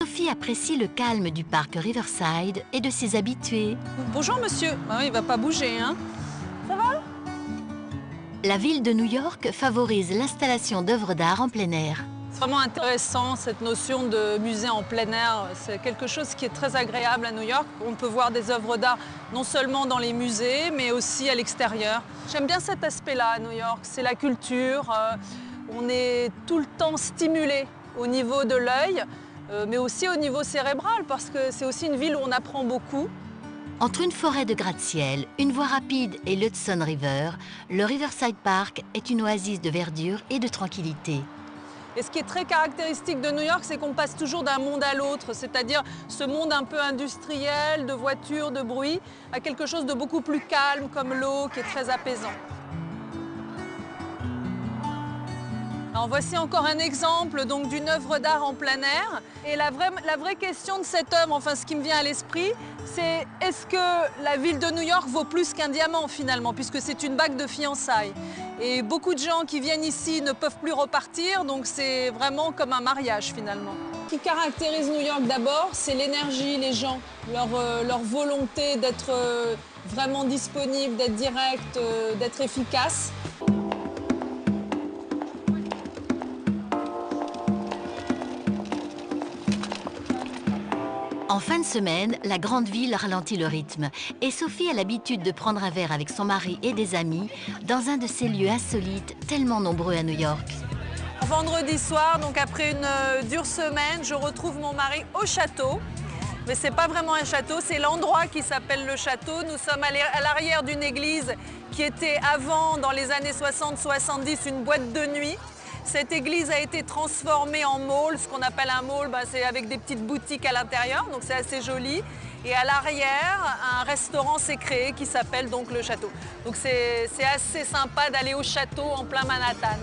Sophie apprécie le calme du parc Riverside et de ses habitués. Bonjour monsieur. Ah, il va pas bouger, hein. Ça va? La ville de New York favorise l'installation d'œuvres d'art en plein air. C'est vraiment intéressant cette notion de musée en plein air. C'est quelque chose qui est très agréable à New York. On peut voir des œuvres d'art non seulement dans les musées, mais aussi à l'extérieur. J'aime bien cet aspect-là à New York. C'est la culture. On est tout le temps stimulé au niveau de l'œil, mais aussi au niveau cérébral, parce que c'est aussi une ville où on apprend beaucoup. Entre une forêt de gratte-ciel, une voie rapide et l'Hudson River, le Riverside Park est une oasis de verdure et de tranquillité. Et ce qui est très caractéristique de New York, c'est qu'on passe toujours d'un monde à l'autre, c'est-à-dire ce monde un peu industriel, de voitures, de bruit, à quelque chose de beaucoup plus calme, comme l'eau, qui est très apaisant. Alors voici encore un exemple d'une œuvre d'art en plein air. Et la vraie question de cette œuvre, enfin ce qui me vient à l'esprit, c'est est-ce que la ville de New York vaut plus qu'un diamant finalement, puisque c'est une bague de fiançailles. Et beaucoup de gens qui viennent ici ne peuvent plus repartir, donc c'est vraiment comme un mariage finalement. Ce qui caractérise New York d'abord, c'est l'énergie, les gens, leur volonté d'être vraiment disponible, d'être direct, d'être efficace. En fin de semaine, la grande ville ralentit le rythme et Sophie a l'habitude de prendre un verre avec son mari et des amis dans un de ces lieux insolites tellement nombreux à New York. Vendredi soir, donc après une dure semaine, je retrouve mon mari au château. Mais c'est pas vraiment un château, c'est l'endroit qui s'appelle le château. Nous sommes à l'arrière d'une église qui était avant, dans les années 60-70, une boîte de nuit. Cette église a été transformée en mall. Ce qu'on appelle un mall, c'est avec des petites boutiques à l'intérieur, donc c'est assez joli. Et à l'arrière, un restaurant s'est créé qui s'appelle donc le Château. Donc c'est assez sympa d'aller au château en plein Manhattan.